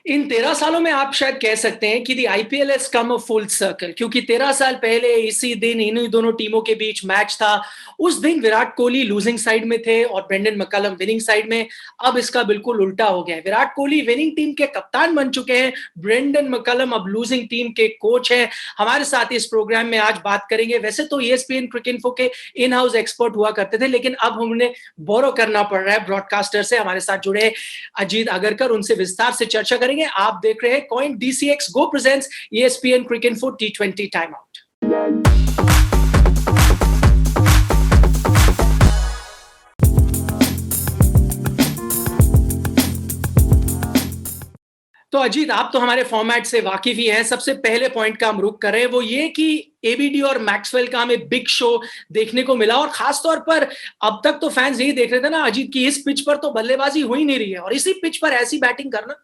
इन 13 सालों में आप शायद कह सकते हैं कि the IPL has come a full circle, क्योंकि 13 साल पहले इसी दिन इन्हीं दोनों टीमों के बीच मैच था। उस दिन विराट कोहली लूजिंग साइड में थे और ब्रेंडन मैकलम विनिंग साइड में। अब इसका बिल्कुल उल्टा हो गया है। विराट कोहली विनिंग टीम के कप्तान बन चुके हैं, ब्रेंडन मैकलम अब लूजिंग टीम के कोच हैं। हमारे साथ इस प्रोग्राम में आज बात करेंगे। वैसे तो ईएसपीएन क्रिकइन्फो के इन हाउस एक्सपर्ट हुआ करते थे, लेकिन अब उन्हें बोरो करना पड़ रहा है ब्रॉडकास्टर से। हमारे साथ जुड़े अजीत अगरकर, उनसे विस्तार से चर्चा करेंगे। आप देख रहे हैं कॉइन डीसीएक्स गो प्रेजेंट्स ईएसपीएन क्रिकइन्फो टी20 टाइम आउट। तो अजीत, आप तो हमारे फॉर्मेट से वाकिफ ही हैं। सबसे पहले पॉइंट का हम रुख कर रहे हैं, वो ये कि एबीडी और मैक्सवेल का हमें बिग शो देखने को मिला, और खास तौर पर अब तक तो फैंस यही देख रहे थे ना अजीत, कि इस पिच पर तो बल्लेबाजी हो ही नहीं रही है, और इसी पिच पर ऐसी बैटिंग करना।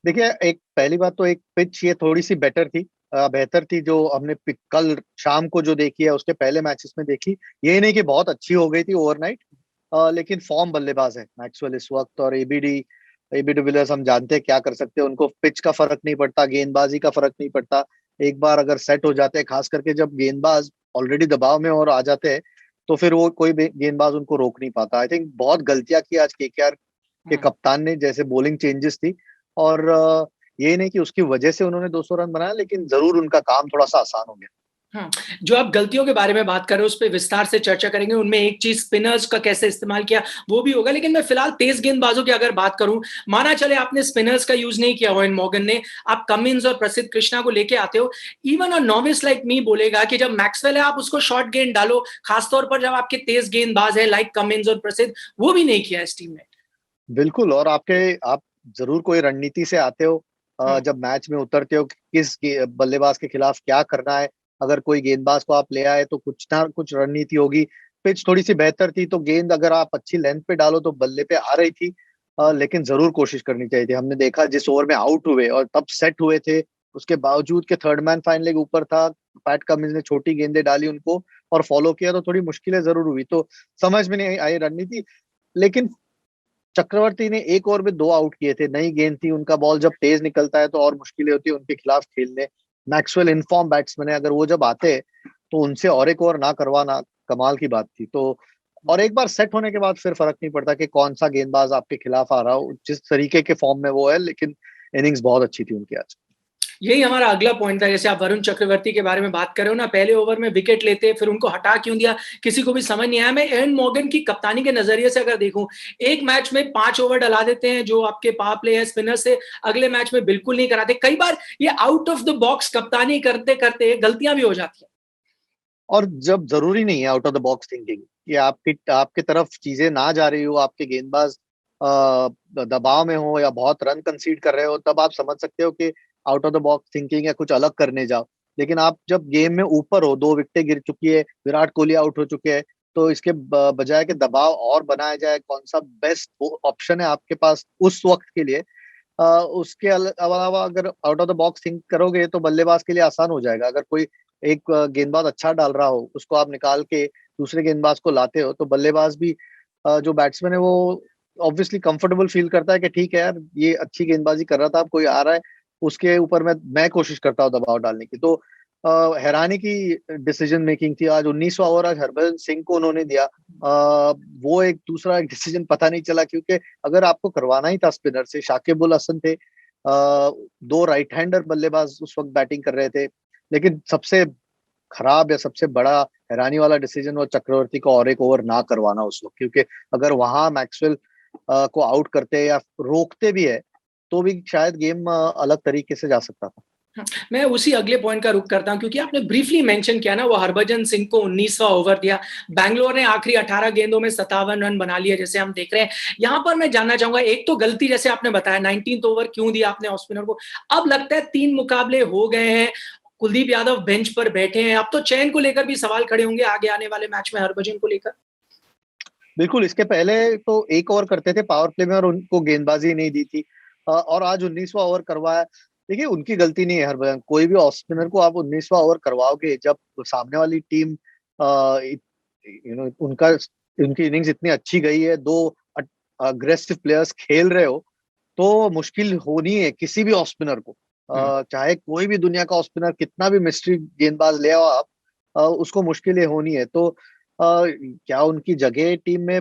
देखिए, एक पहली बात तो एक पिच ये थोड़ी सी बेटर थी, बेहतर थी जो हमने कल शाम को जो देखी है उसके पहले मैचेस में देखी। ये नहीं कि बहुत अच्छी हो गई थी ओवरनाइट, लेकिन फॉर्म बल्लेबाज है मैक्सवेल इस वक्त। और एबी डिविलियर्स हम जानते हैं क्या कर सकते हैं, उनको पिच का फर्क नहीं पड़ता, गेंदबाजी का फर्क नहीं पड़ता। एक बार अगर सेट हो जाते हैं, खास करके जब गेंदबाज ऑलरेडी दबाव में और आ जाते हैं, तो फिर वो कोई भी गेंदबाज उनको रोक नहीं पाता। आई थिंक बहुत गलतियां की आज केकेआर के कप्तान ने, जैसे बॉलिंग चेंजेस थी। और ये नहीं कि उसकी वजह से उन्होंने 200 रन बनाया, लेकिन जरूर उनका काम थोड़ा सा आसान हो गया। जो आप गलतियों के बारे में बात कर रहे हो, उस पे विस्तार से चर्चा करेंगे। उनमें एक चीज स्पिनर्स का कैसे इस्तेमाल किया वो भी होगा, लेकिन मैं फिलहाल तेज गेंदबाजों की अगर बात करूं, माना चले आपने स्पिनर्स का यूज नहीं किया ओवेन मॉर्गन ने, आप कमिंस और प्रसिद्ध कृष्णा को लेके आते हो। इवन अ नॉविस लाइक मी बोलेगा कि जब मैक्सवेल है आप उसको शॉर्ट गेंद डालो, खासतौर पर जब आपके तेज गेंदबाज है लाइक कमिंस और प्रसिद्ध, वो भी नहीं किया इस टीम ने। बिल्कुल। और आप जरूर कोई रणनीति से आते हो, हम्म, जब मैच में उतरते हो कि किस बल्लेबाज के खिलाफ क्या करना है। अगर कोई गेंदबाज को आप ले आए तो कुछ ना कुछ रणनीति होगी। पिच थोड़ी सी बेहतर थी तो गेंद अगर आप अच्छी लेंथ पे डालो तो बल्ले पे आ रही थी, लेकिन जरूर कोशिश करनी चाहिए थी। हमने देखा जिस ओवर में आउट हुए और तब सेट हुए थे, उसके बावजूद के थर्ड मैन फाइनल के ऊपर था, पैट कमिंस ने छोटी गेंदें डाली उनको और फॉलो किया, तो थोड़ी मुश्किलें जरूर हुई। तो समझ में नहीं आई रणनीति। लेकिन चक्रवर्ती ने एक ओवर में 2 आउट किए थे, नई गेंद थी, उनका बॉल जब तेज निकलता है तो और मुश्किलें होती है उनके खिलाफ खेलने। मैक्सवेल इनफॉर्म बैट्समैन है, अगर वो जब आते हैं तो उनसे और एक ओवर ना करवाना कमाल की बात थी। तो और एक बार सेट होने के बाद फिर फर्क नहीं पड़ता कि कौन सा गेंदबाज आपके खिलाफ आ रहा हो, जिस तरीके के फॉर्म में वो है। लेकिन इनिंग्स बहुत अच्छी थी उनकी आज। यही हमारा अगला पॉइंट था। जैसे आप वरुण चक्रवर्ती के बारे में बात कर रहे हो ना, पहले ओवर में विकेट लेते फिर उनको हटा क्यों दिया, किसी को भी समझ नहीं आया। मैं एरन मॉर्गन की कप्तानी के नजरिए से अगर देखूं, एक मैच में 5 ओवर डला देते हैं जो आपके पावर प्ले है स्पिनर से, अगले मैच में बिल्कुल नहीं कराते। कई बार ये आउट ऑफ द बॉक्स कप्तानी करते करते गलतियां भी हो जाती हैं। और जब जरूरी नहीं है out of the box thinking, कि आपकी आपके तरफ चीजें ना जा रही हो, आपके गेंदबाज दबाव में हो या बहुत रन कंसीड कर रहे हो, तब आप समझ सकते हो कि out of the box thinking या कुछ अलग करने जाओ। लेकिन आप जब गेम में ऊपर हो, 2 विकेटें गिर चुकी है, विराट कोहली आउट हो चुके हैं, तो इसके बजाय के दबाव और बनाया जाए, कौन सा बेस्ट ऑप्शन है आपके पास उस वक्त के लिए। उसके अलावा अगर out of the box think करोगे तो बल्लेबाज के लिए आसान हो जाएगा। अगर कोई एक गेंदबाज अच्छा डाल रहा हो, उसको आप निकाल के दूसरे गेंदबाज को लाते हो, तो बल्लेबाज भी, जो बैट्समैन है, वो ऑब्वियसली कंफर्टेबल फील करता है कि ठीक है यार, ये अच्छी गेंदबाजी कर रहा था, अब कोई आ रहा है, उसके ऊपर मैं कोशिश करता हूँ दबाव डालने की। तो हैरानी की डिसीजन मेकिंग थी आज। 19वां ओवर आज हरभजन सिंह को उन्होंने दिया। वो एक दूसरा एक डिसीजन पता नहीं चला, क्योंकि अगर आपको करवाना ही था स्पिनर से, शाकिब उल हसन थे, 2 राइट हैंडर बल्लेबाज उस वक्त बैटिंग कर रहे थे। लेकिन सबसे खराब या सबसे बड़ा हैरानी वाला डिसीजन वो चक्रवर्ती को और एक ओवर ना करवाना उस वक्त, क्योंकि अगर वहां मैक्सवेल को आउट करते या रोकते भी है तो भी शायद गेम अलग तरीके से जा सकता था। मैं उसी अगले पॉइंट का रुख करता हूं, क्योंकि आपने ब्रीफली मेंशन किया ना, वो हरभजन सिंह को 19वां ओवर दिया। बैंगलोर ने आखिरी 18 गेंदों में 57 रन बना लिए, जैसे हम देख रहे हैं। यहां पर मैं जानना चाहूंगा, एक तो गलती जैसे आपने बताया, 19th ओवर क्यों दिया आपने ऑफ स्पिनर को। अब लगता है 3 मुकाबले हो गए हैं, कुलदीप यादव बेंच पर बैठे हैं, अब तो चयन को लेकर भी सवाल खड़े होंगे आगे आने वाले मैच में हरभजन को लेकर। बिल्कुल। इसके पहले तो एक ओवर करते थे पावर प्ले में और उनको गेंदबाजी नहीं दी थी, और आज 19वां ओवर करवाया। देखिए, उनकी गलती नहीं है। हर कोई भी ऑफ स्पिनर को आप 19वां ओवर करवाओगे जब सामने वाली टीम, उनका उनकी इनिंग्स इतनी अच्छी गई है, 2 अग्रेसिव प्लेयर्स खेल रहे हो, तो मुश्किल होनी है किसी भी ऑफ स्पिनर को। चाहे कोई भी दुनिया का ऑफ स्पिनर कितना भी मिस्ट्री गेंदबाज ले आओ आप, उसको मुश्किलें होनी है। तो क्या उनकी जगह टीम में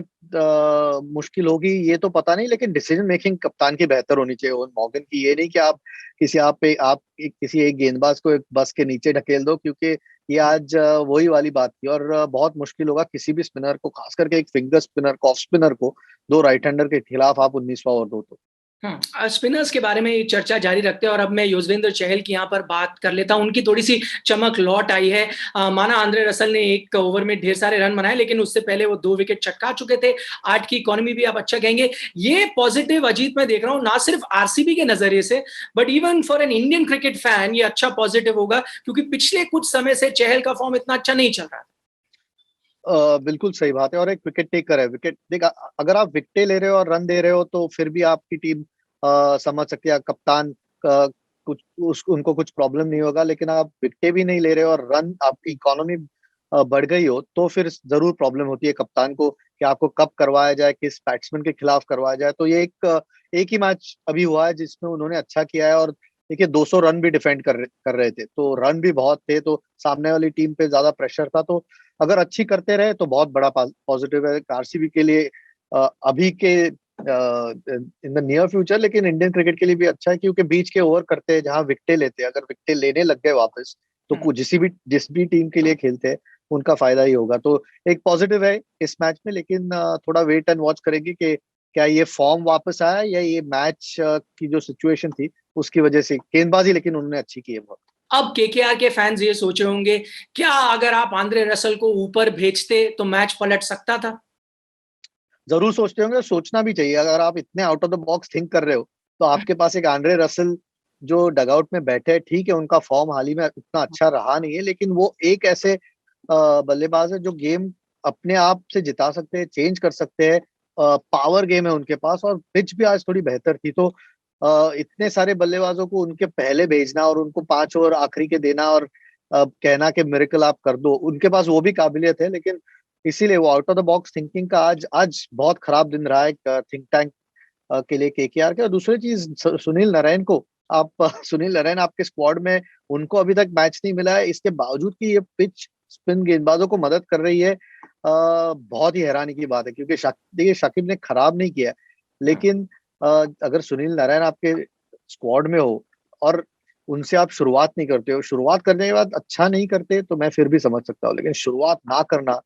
मुश्किल होगी ये तो पता नहीं, लेकिन डिसीजन मेकिंग कप्तान की बेहतर होनी चाहिए ओवन मॉर्गन की। ये नहीं कि आप किसी एक गेंदबाज को एक बस के नीचे ढकेल दो, क्योंकि ये आज वही वाली बात थी। और बहुत मुश्किल होगा किसी भी स्पिनर को, खास करके एक फिंगर स्पिनर को, ऑफ स्पिनर को, दो राइट हैंडर के खिलाफ आप 19वां ओवर दो तो। स्पिनर्स के बारे में चर्चा जारी रखते हैं और अब मैं युजवेंद्र चहल की यहाँ पर बात कर लेता हूँ। उनकी थोड़ी सी चमक लौट आई है। माना आंद्रे रसल ने एक ओवर में ढेर सारे रन बनाए, लेकिन उससे पहले वो 2 विकेट चटका चुके थे। 8 की इकोनॉमी भी आप अच्छा कहेंगे। ये पॉजिटिव अजीत मैं देख रहा हूँ, ना सिर्फ आरसीबी के नजरिए से but even for an Indian cricket fan ये अच्छा पॉजिटिव होगा, क्योंकि पिछले कुछ समय से चहल का फॉर्म इतना अच्छा नहीं चल रहा था। बिल्कुल सही बात है। और एक विकेट टेकर है। विकेट देख, अगर आप विकेटें ले रहे हो और रन दे रहे हो तो फिर भी आपकी टीम समझ सकती है, कप्तान उनको कुछ प्रॉब्लम नहीं होगा। लेकिन आप विकेटें भी नहीं ले रहे हो और रन आपकी इकोनॉमी बढ़ गई हो तो फिर जरूर प्रॉब्लम होती है कप्तान को कि आपको कब करवाया जाए, किस बैट्समैन के खिलाफ करवाया जाए। तो ये एक ही मैच अभी हुआ है जिसमें उन्होंने अच्छा किया है। और देखिए 200 रन भी डिफेंड कर रहे थे, तो रन भी बहुत थे, तो सामने वाली टीम पे ज्यादा प्रेशर था। तो अगर अच्छी करते रहे तो बहुत बड़ा पॉजिटिव है आरसीबी के लिए अभी के इन द नियर फ्यूचर। लेकिन इंडियन क्रिकेट के लिए भी अच्छा है, क्योंकि बीच के ओवर करते हैं जहां विकेटें लेते हैं, अगर विकेटें लेने लग गए वापस तो जिस भी टीम के लिए खेलते हैं उनका फायदा ही होगा। तो एक पॉजिटिव है इस मैच में। लेकिन थोड़ा वेट एंड वॉच करेंगे कि क्या ये फॉर्म वापस आया या ये मैच की जो सिचुएशन थी उसकी वजह से। गेंदबाजी लेकिन उन्होंने अच्छी की है बहुत। अब केकेआर के फैंस ये सोच रहे होंगे, क्या अगर आप आंद्रे रसल को ऊपर भेजते तो मैच पलट सकता था? जरूर सोचते होंगे, सोचना भी चाहिए। अगर आप इतने out of the box think कर रहे हो तो आपके पास एक आंद्रे रसल जो डगआउट में बैठे हैं, ठीक है उनका फॉर्म हाल ही में उतना अच्छा रहा नहीं है, लेकिन वो एक ऐसे बल्लेबाज है जो गेम अपने आप से जिता सकते हैं, चेंज कर सकते हैं। पावर गेम है उनके पास और पिच भी आज थोड़ी बेहतर थी। तो इतने सारे बल्लेबाजों को उनके पहले भेजना और उनको 5 ओवर आखिरी के देना और कहना कि मिरेकल आप कर दो, उनके पास वो भी काबिलियत है। लेकिन इसीलिए वो out of the box thinking का आज बहुत खराब दिन रहा है थिंक टैंक के लिए केकेआर के। और दूसरी चीज, सुनील नारायण को आप सुनील नारायण आपके स्क्वाड में, उनको अभी तक मैच नहीं मिला है, इसके बावजूद कि ये पिच स्पिन गेंदबाजों को मदद कर रही है। बहुत ही हैरानी की बात है, क्योंकि देखिए शाकिब ने खराब नहीं किया, लेकिन अगर सुनील नारायण आपके स्क्वाड में हो और उनसे आप शुरुआत नहीं करते हो, शुरुआत करने के बाद अच्छा नहीं करते, तो मैं फिर भी समझ सकता हूँ। लेकिन शुरुआत ना करना,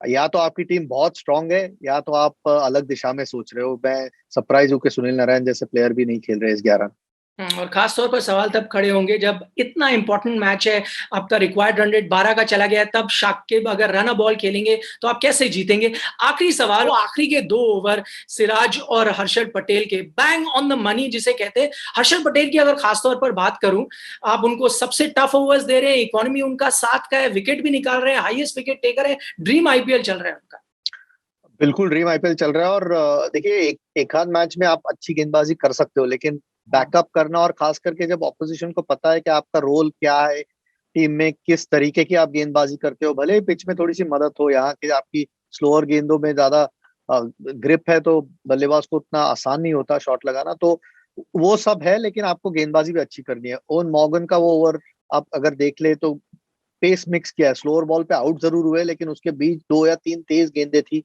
या तो आपकी टीम बहुत स्ट्रांग है या तो आप अलग दिशा में सोच रहे हो। मैं सरप्राइज हूँ कि सुनील नारायण जैसे प्लेयर भी नहीं खेल रहे इस 11 में। और खास तौर पर सवाल तब खड़े होंगे जब इतना इंपॉर्टेंट मैच है, आपका रिक्वायर्ड रन रेट 12 का चला गया है, तब शाकिब अगर रन बॉल खेलेंगे तो आप कैसे जीतेंगे? आखिरी सवाल, आखिरी के 2 ओवर सिराज और हर्षद पटेल के बैंग ऑन द मनी जिसे कहते हैं। हर्षद पटेल की अगर खास तौर पर बात करूं, आप उनको सबसे टफ ओवर्स दे रहे हैं, इकोनॉमी उनका 7 का है, विकेट भी निकाल रहे हैं, हाईएस्ट विकेट टेकर है, ड्रीम आईपीएल चल रहा है उनका। बिल्कुल ड्रीम आईपीएल चल रहा है। और देखिए एक आध मैच में आप अच्छी गेंदबाजी कर सकते हो, लेकिन बैकअप करना, और खास करके जब ऑपोजिशन को पता है कि आपका रोल क्या है टीम में, किस तरीके की आप गेंदबाजी करते हो, भले ही पिच में थोड़ी सी मदद हो, यहाँ की आपकी स्लोअर गेंदों में ज्यादा ग्रिप है तो बल्लेबाज को उतना आसान नहीं होता शॉट लगाना, तो वो सब है। लेकिन आपको गेंदबाजी भी अच्छी करनी है। ओवन मॉर्गन का वो ओवर आप अगर देख ले तो पेस मिक्स किया है, स्लोअर बॉल पे आउट जरूर हुए, लेकिन उसके बीच 2 या 3 तेज गेंदें थी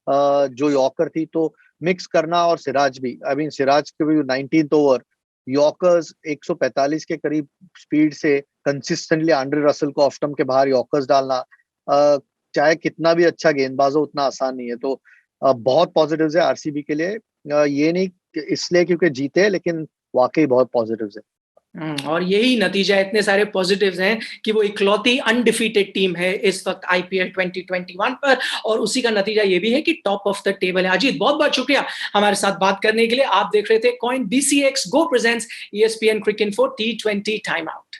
जो यॉर्कर थी, तो मिक्स करना। और सिराज भी, आई मीन सिराज के भी 19th ओवर यॉर्कर्स 145 के करीब स्पीड से कंसिस्टेंटली आंड्रे रसल को ऑफ स्टंप के बाहर यॉर्कर्स डालना, चाहे कितना भी अच्छा गेंदबाज हो उतना आसान नहीं है। तो बहुत पॉजिटिव्स है आरसीबी के लिए। ये नहीं इसलिए क्योंकि जीते, लेकिन वाकई बहुत पॉजिटिव्स है। और यही नतीजा, इतने सारे पॉजिटिव्स हैं कि वो इकलौती अनडिफीटेड टीम है इस वक्त आईपीएल 2021 पर, और उसी का नतीजा ये भी है कि टॉप ऑफ द टेबल है। अजीत, बहुत बहुत शुक्रिया हमारे साथ बात करने के लिए। आप देख रहे थे कॉइन BCX गो प्रेजेंट्स ESPN क्रिक इन्फो T20 टाइम आउट।